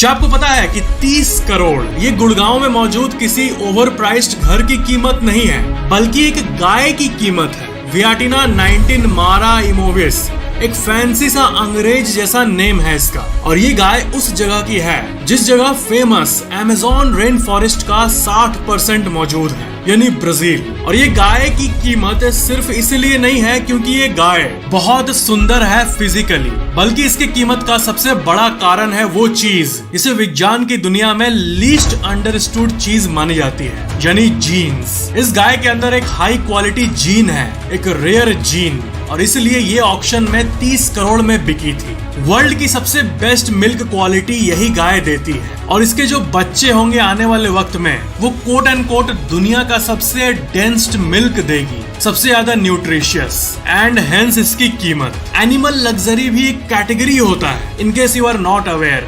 क्या आपको पता है कि 30 करोड़ ये गुड़गांव में मौजूद किसी ओवर प्राइस्ड घर की कीमत नहीं है, बल्कि एक गाय की कीमत है। वियाटिना 19 मारा इमोविस, एक फैंसी सा अंग्रेज जैसा नेम है इसका। और ये गाय उस जगह की है जिस जगह फेमस अमेज़न रेन फॉरेस्ट का 60% मौजूद है, यानी ब्राजील। और ये गाय की कीमत सिर्फ इसलिए नहीं है क्योंकि ये गाय बहुत सुंदर है फिजिकली, बल्कि इसकी कीमत का सबसे बड़ा कारण है वो चीज इसे विज्ञान की दुनिया में लीस्ट अंडरस्टूड चीज मानी जाती है, यानी जीन्स। इस गाय के अंदर एक हाई क्वालिटी जीन है, एक रेयर जीन, और इसलिए ये ऑक्शन में 30 करोड़ में बिकी थी। वर्ल्ड की सबसे बेस्ट मिल्क क्वालिटी यही गाय देती है, और इसके जो बच्चे होंगे आने वाले वक्त में वो कोट एंड कोट दुनिया का सबसे डेंस्ड मिल्क देगी, सबसे ज्यादा न्यूट्रिशियस, एंड हेंस इसकी कीमत। एनिमल लग्जरी भी एक कैटेगरी होता है, in case you are not aware.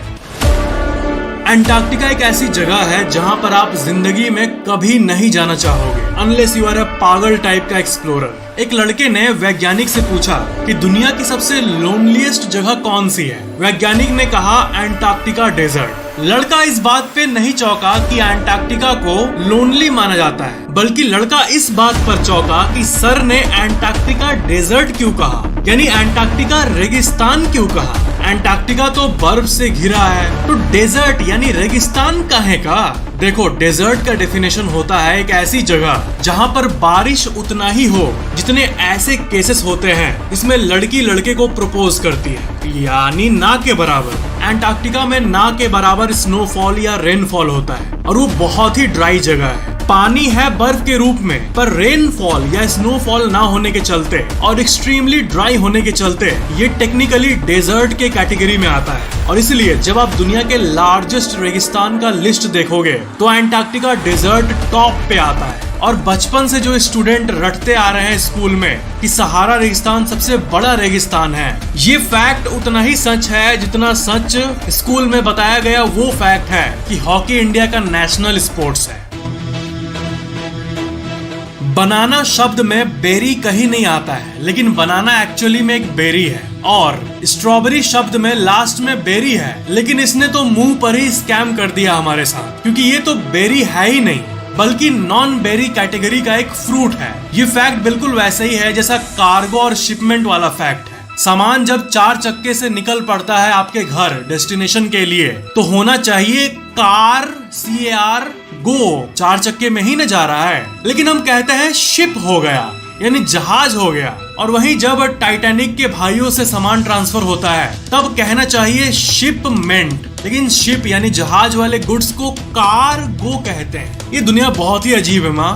Antarctica एक ऐसी जगह है जहां पर आप जिंदगी में कभी नहीं जाना चाहोगे अनलेस यू आर अ पागल टाइप का एक्सप्लोरर। एक लड़के ने वैज्ञानिक से पूछा कि दुनिया की सबसे लोनलीएस्ट जगह कौन सी है। वैज्ञानिक ने कहा अंटार्कटिका डेजर्ट। लड़का इस बात पे नहीं चौंका कि अंटार्कटिका को लोनली माना जाता है, बल्कि लड़का इस बात पर चौंका कि सर ने अंटार्कटिका डेजर्ट क्यों कहा, यानी अंटार्कटिका रेगिस्तान क्यों कहा। अंटार्कटिका तो बर्फ से घिरा है, तो डेजर्ट यानी रेगिस्तान काहे का। देखो, डेजर्ट का डेफिनेशन होता है एक ऐसी जगह जहां पर बारिश उतना ही हो जितने ऐसे केसेस होते हैं इसमें लड़की लड़के को प्रपोज करती है, यानी ना के बराबर। अंटार्कटिका में ना के बराबर स्नोफॉल या रेनफॉल होता है, और वो बहुत ही ड्राई जगह है। पानी है बर्फ के रूप में, पर रेनफॉल या स्नोफॉल ना होने के चलते और एक्सट्रीमली ड्राई होने के चलते ये टेक्निकली डेजर्ट के कैटेगरी में आता है। और इसलिए जब आप दुनिया के लार्जेस्ट रेगिस्तान का लिस्ट देखोगे तो अंटार्कटिका डेजर्ट टॉप पे आता है। और बचपन से जो स्टूडेंट रटते आ रहे हैं स्कूल में कि सहारा रेगिस्तान सबसे बड़ा रेगिस्तान है, ये फैक्ट उतना ही सच है जितना सच स्कूल में बताया गया वो फैक्ट है कि हॉकी इंडिया का नेशनल स्पोर्ट्स है। बनाना शब्द में बेरी कहीं नहीं आता है, लेकिन बनाना एक्चुअली में एक बेरी है। और स्ट्रॉबेरी शब्द में लास्ट में बेरी है, लेकिन इसने तो मुंह पर ही स्कैम कर दिया हमारे साथ, क्योंकि ये तो बेरी है ही नहीं बल्कि नॉन बेरी कैटेगरी का एक फ्रूट है। ये फैक्ट बिल्कुल वैसे ही है जैसा कार्गो और शिपमेंट वाला फैक्ट है। सामान जब 4 चक्के से निकल पड़ता है आपके घर डेस्टिनेशन के लिए तो होना चाहिए कार, CAR, गो, 4 चक्के में ही न जा रहा है, लेकिन हम कहते हैं शिप हो गया, यानी जहाज हो गया। और वहीं जब टाइटैनिक के भाइयों से सामान ट्रांसफर होता है तब कहना चाहिए शिपमेंट, लेकिन शिप यानी जहाज वाले गुड्स को कार्गो कहते हैं। ये दुनिया बहुत ही अजीब है माँ।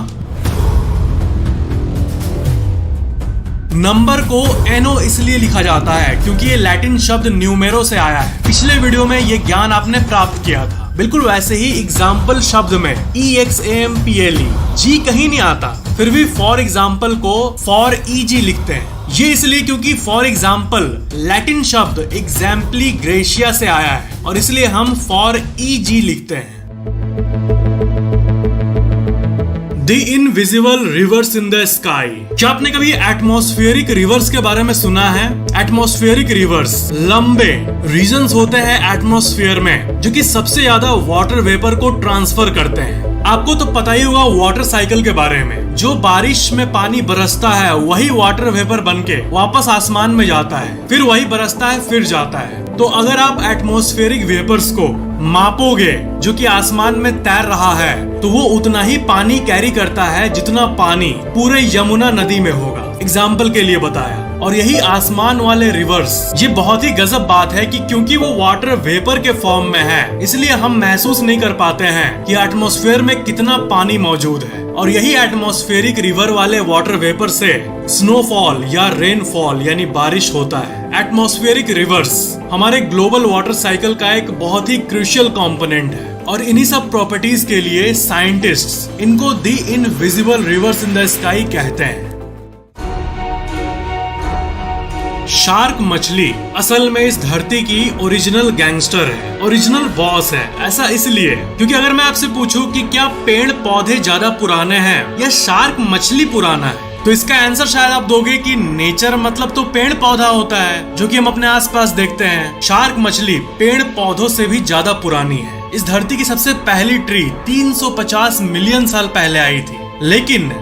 नंबर को NO इसलिए लिखा जाता है क्योंकि ये लैटिन शब्द न्यूमेरो से आया है। पिछले वीडियो में ये ज्ञान आपने प्राप्त किया था। बिल्कुल वैसे ही एग्जाम्पल शब्द में EXAMPLE जी कहीं नहीं आता, फिर भी फॉर एग्जाम्पल को फॉर EG लिखते हैं। ये इसलिए क्योंकि फॉर एग्जाम्पल लैटिन शब्द एग्जाम्पली ग्रेशिया से आया है, और इसलिए हम फॉर EG लिखते हैं। The Invisible Rivers in the Sky। क्या आपने कभी एटमॉस्फेरिक रिवर्स के बारे में सुना है? एटमॉस्फेरिक रिवर्स लंबे रीजन्स होते हैं एटमॉस्फेयर में जो कि सबसे ज्यादा वाटर वेपर को ट्रांसफर करते हैं। आपको तो पता ही होगा वाटर साइकिल के बारे में। जो बारिश में पानी बरसता है वही वाटर वेपर बनके वापस आसमान में जाता है, फिर वही बरसता है, फिर जाता है। तो अगर आप एटमॉस्फेरिक वेपर्स को मापोगे जो कि आसमान में तैर रहा है तो वो उतना ही पानी कैरी करता है जितना पानी पूरे यमुना नदी में होगा, एग्जाम्पल के लिए बताया। और यही आसमान वाले रिवर्स, ये बहुत ही गजब बात है कि क्योंकि वो वाटर वेपर के फॉर्म में है इसलिए हम महसूस नहीं कर पाते हैं कि एटमॉस्फेयर में कितना पानी मौजूद है। और यही एटमॉस्फेरिक रिवर वाले वाटर वेपर से स्नोफॉल या रेनफॉल यानी बारिश होता है। एटमॉस्फेरिक रिवर्स हमारे ग्लोबल वाटर साइकिल का एक बहुत ही क्रूशियल कंपोनेंट है, और इन्हीं सब प्रॉपर्टीज के लिए साइंटिस्ट्स इनको the invisible reverse in the sky कहते हैं। शार्क मछली असल में इस धरती की ओरिजिनल गैंगस्टर है, ओरिजिनल बॉस है। ऐसा इसलिए क्योंकि अगर मैं आपसे पूछूं कि क्या पेड़ पौधे ज्यादा पुराने हैं या शार्क मछली पुराना है, तो इसका आंसर शायद आप दोगे कि नेचर मतलब तो पेड़ पौधा होता है जो कि हम अपने आसपास देखते हैं। शार्क मछली पेड़ पौधों से भी ज्यादा पुरानी है। इस धरती की सबसे पहली ट्री 350 मिलियन साल पहले आई थी, लेकिन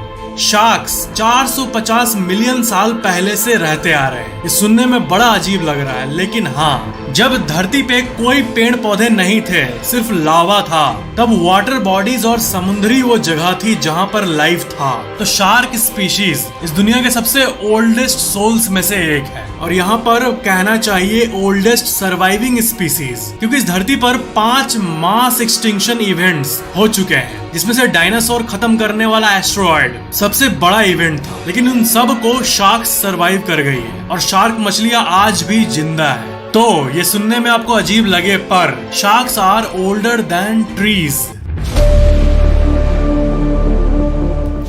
शार्क्स 450 मिलियन साल पहले से रहते आ रहे हैं। ये सुनने में बड़ा अजीब लग रहा है, लेकिन हाँ, जब धरती पे कोई पेड़ पौधे नहीं थे, सिर्फ लावा था, तब वाटर बॉडीज और समुद्री वो जगह थी जहाँ पर लाइफ था। तो शार्क स्पीशीज इस दुनिया के सबसे ओल्डेस्ट सोल्स में से एक है, और यहाँ पर कहना चाहिए ओल्डेस्ट सर्वाइविंग स्पीसीज, क्योंकि इस धरती पर 5 मास एक्सटिंक्शन इवेंट्स हो चुके हैं, जिसमें से डायनासोर खत्म करने वाला एस्ट्रॉयड सबसे बड़ा इवेंट था, लेकिन उन सब को शार्क सरवाइव कर गई है और शार्क मछलियां आज भी जिंदा है। तो ये सुनने में आपको अजीब लगे, पर sharks are older than trees.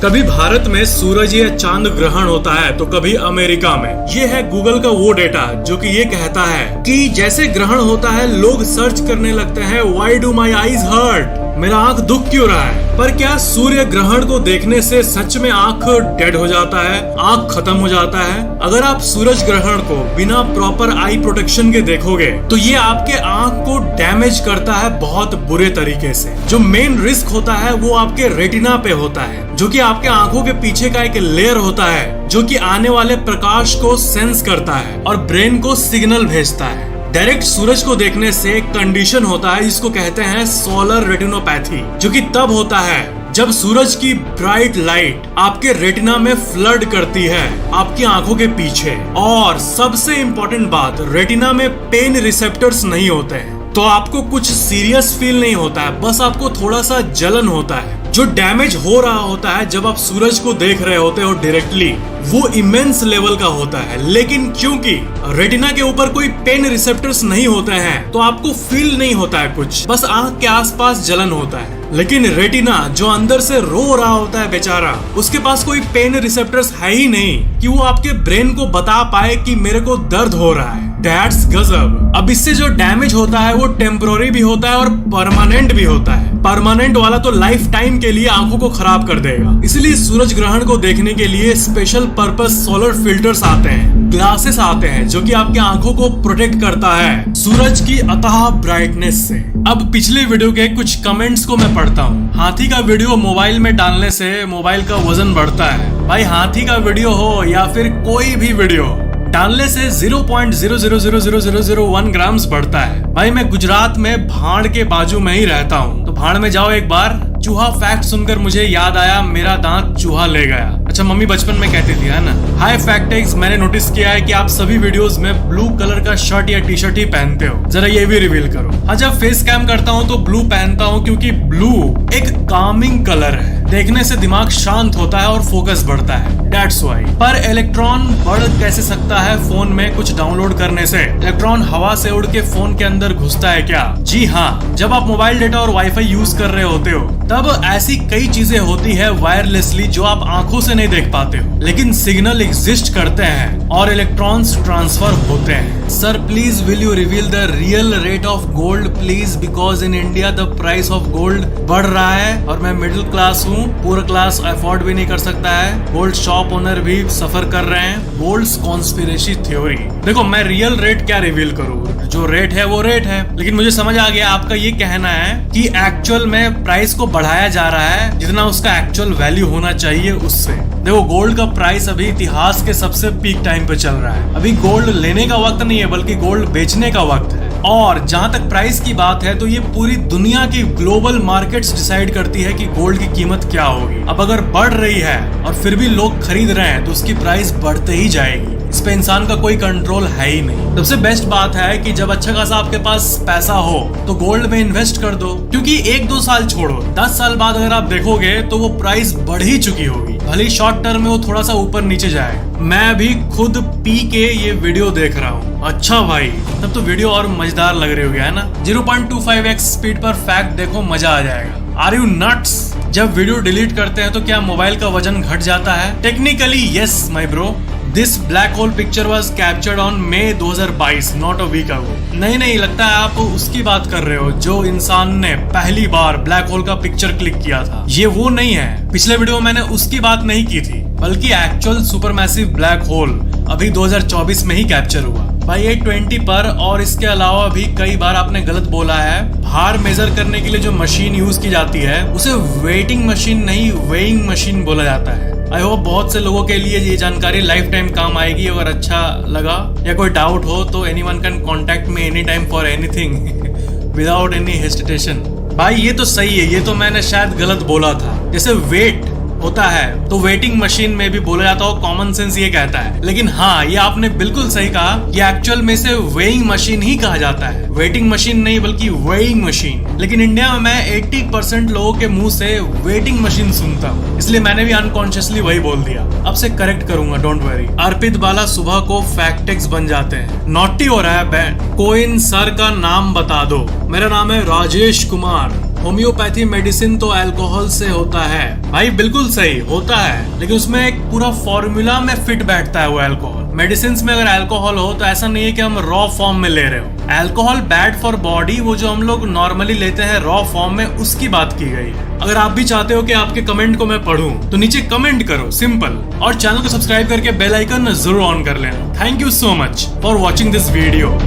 कभी भारत में सूरज या चांद ग्रहण होता है तो कभी अमेरिका में। ये है गूगल का वो डेटा जो कि ये कहता है कि जैसे ग्रहण होता है लोग सर्च करने लगते हैं why do my eyes hurt, मेरा आंख दुख क्यों रहा है। पर क्या सूर्य ग्रहण को देखने से सच में आंख डेड हो जाता है, आंख खत्म हो जाता है? अगर आप सूरज ग्रहण को बिना प्रॉपर आई प्रोटेक्शन के देखोगे तो ये आपके आंख को डैमेज करता है बहुत बुरे तरीके से। जो मेन रिस्क होता है वो आपके रेटिना पे होता है, जो कि आपके आंखों के पीछे का एक लेयर होता है जो कि आने वाले प्रकाश को सेंस करता है और ब्रेन को सिग्नल भेजता है। डायरेक्ट सूरज को देखने से एक कंडीशन होता है जिसको कहते हैं सोलर रेटिनोपैथी, जो कि तब होता है जब सूरज की ब्राइट लाइट आपके रेटिना में फ्लड करती है आपकी आंखों के पीछे। और सबसे इम्पोर्टेंट बात, रेटिना में पेन रिसेप्टर्स नहीं होते हैं, तो आपको कुछ सीरियस फील नहीं होता है, बस आपको थोड़ा सा जलन होता है। जो डैमेज हो रहा होता है जब आप सूरज को देख रहे होते हो डायरेक्टली, वो इमेंस लेवल का होता है। लेकिन क्योंकि रेटिना के ऊपर कोई पेन रिसेप्टर्स नहीं होते हैं तो आपको फील नहीं होता है कुछ, बस आंख के आसपास जलन होता है। लेकिन रेटिना जो अंदर से रो रहा होता है बेचारा, उसके पास कोई पेन रिसेप्टर्स है ही नहीं कि वो आपके ब्रेन को बता पाए कि मेरे को दर्द हो रहा है। दैट्स गजब। अब इससे जो डैमेज होता है वो टेम्पोररी भी होता है और परमानेंट भी होता है। परमानेंट वाला तो लाइफ टाइम के लिए आंखों को खराब कर देगा। इसलिए सूरज ग्रहण को देखने के लिए स्पेशल पर्पस सोलर फिल्टर्स आते हैं, ग्लासेस आते हैं, जो कि आपकी आंखों को प्रोटेक्ट करता है सूरज की अथाह ब्राइटनेस से। अब पिछले वीडियो के कुछ कमेंट्स को मैं पढ़ता हूँ। हाथी का वीडियो मोबाइल में डालने से मोबाइल का वजन बढ़ता है। भाई हाथी का वीडियो हो या फिर कोई भी वीडियो डालने से 0.000001 ग्राम्स बढ़ता है। भाई मैं गुजरात में भाड़ के बाजू में ही रहता हूँ, तो भाड़ में जाओ एक बार। चूहा फैक्ट सुनकर मुझे याद आया मेरा दांत चूहा ले गया। अच्छा, मम्मी बचपन में कहती थी, है ना। हाय फैक्टेक्स, मैंने नोटिस किया है कि आप सभी वीडियोस में ब्लू कलर का शर्ट या टी शर्ट ही पहनते हो, जरा ये भी रिवील करो। हाँ, जब फेस कैम करता हूँ तो ब्लू पहनता हूँ क्योंकि ब्लू एक कामिंग कलर है, देखने से दिमाग शांत होता है और फोकस बढ़ता है, दैट्स व्हाई। पर इलेक्ट्रॉन बढ़ कैसे सकता है फोन में कुछ डाउनलोड करने से? इलेक्ट्रॉन हवा से उड़ के फोन के अंदर घुसता है क्या? जी हाँ, जब आप मोबाइल डेटा और वाईफाई यूज कर रहे होते हो तब ऐसी कई चीजें होती है वायरलेसली जो आप आंखों से नहीं देख पाते हो, लेकिन सिग्नल एग्जिस्ट करते हैं और इलेक्ट्रॉन्स ट्रांसफर होते हैं। Sir please will you reveal the real rate of gold please, because in India the price of gold बढ़ रहा है और मैं मिडिल क्लास हूँ, पूरा क्लास अफोर्ड भी नहीं कर सकता है। गोल्ड शॉप ओनर भी सफर कर रहे हैं। Gold's conspiracy theory. देखो, मैं रियल रेट क्या रिवील करूँ, जो रेट है वो रेट है, लेकिन मुझे समझ आ गया आपका ये कहना है कि एक्चुअल में प्राइस को बढ़ाया जा रहा है जितना उसका एक्चुअल वैल्यू होना चाहिए उससे। देखो, गोल्ड का प्राइस अभी इतिहास के सबसे पीक टाइम पे चल रहा है। अभी गोल्ड लेने का वक्त नहीं है बल्कि गोल्ड बेचने का वक्त है। और जहां तक प्राइस की बात है तो ये पूरी दुनिया की ग्लोबल मार्केट्स डिसाइड करती है कि गोल्ड की कीमत क्या होगी। अब अगर बढ़ रही है और फिर भी लोग खरीद रहे हैं तो उसकी प्राइस बढ़ते ही जाएगी। इस पे इंसान का कोई कंट्रोल है ही नहीं। सबसे बेस्ट बात है कि जब अच्छा खासा आपके पास पैसा हो तो गोल्ड में इन्वेस्ट कर दो, क्योंकि 1-2 साल छोड़ो, 10 साल बाद अगर आप देखोगे तो वो प्राइस बढ़ ही चुकी होगी, भले ही शॉर्ट टर्म में वो थोड़ा सा ऊपर नीचे जाए। मैं भी खुद पी के ये वीडियो देख रहा हूँ। अच्छा भाई, तब तो वीडियो और मजेदार लग रही होगी, है ना। 0.25x स्पीड पर फैक्ट देखो, मजा आ जाएगा। Are you nuts? जब वीडियो डिलीट करते हैं तो क्या मोबाइल का वजन घट जाता है? Technically yes my bro. This black hole picture was captured on May 2022, not a week ago. नहीं, लगता है आप उसकी बात कर रहे हो जो इंसान ने पहली बार ब्लैक होल का पिक्चर क्लिक किया था। ये वो नहीं है। पिछले वीडियो में मैंने उसकी बात नहीं की थी। बल्कि एक्चुअल सुपरमैसिव ब्लैक होल अभी 2024 में ही कैप्चर हुआ भाई A20 पर। और इसके अलावा भी कई बार आपने गलत बोला है, भार मेजर करने के लिए जो मशीन यूज की जाती है उसे वेटिंग मशीन नहीं वेइंग मशीन बोला जाता है। आई होप बहुत से लोगों के लिए ये जानकारी लाइफ टाइम काम आएगी। अगर अच्छा लगा या कोई डाउट हो तो anyone can contact me any time for anything without any hesitation. भाई ये तो सही है, ये तो मैंने शायद गलत बोला था। जैसे वेट होता है तो वेटिंग मशीन में भी बोला जाता हो, कॉमन सेंस ये कहता है। लेकिन हाँ, ये आपने बिल्कुल सही कहा, ये एक्चुअल में से वेइंग मशीन ही कहा जाता है, वेटिंग मशीन नहीं बल्कि वेइंग मशीन। लेकिन इंडिया में मैं 80% लोगों के मुंह से वेटिंग मशीन सुनता हूँ, इसलिए मैंने भी अनकॉन्शियसली वही बोल दिया। अब से करेक्ट करूंगा, डोंट वरी। अर्पित बाला सुबह को फैक्टेक्स बन जाते हैं। नॉटी हो रहा है बैंड। कोइन सर का नाम बता दो। मेरा नाम है राजेश कुमार। होम्योपैथी मेडिसिन तो अल्कोहल से होता है। भाई बिल्कुल सही होता है, लेकिन उसमें एक पूरा फॉर्मूला में फिट बैठता है वो अल्कोहल। मेडिसिन में अगर अल्कोहल हो तो ऐसा नहीं है कि हम रॉ फॉर्म में ले रहे हो। अल्कोहल बैड फॉर बॉडी, वो जो हम लोग नॉर्मली लेते हैं रॉ फॉर्म में, उसकी बात की गई है। अगर आप भी चाहते हो कि आपके कमेंट को मैं पढूं तो नीचे कमेंट करो, सिंपल। और चैनल को सब्सक्राइब करके बेल आइकन जरूर ऑन कर लेना। Thank you so much for watching this video.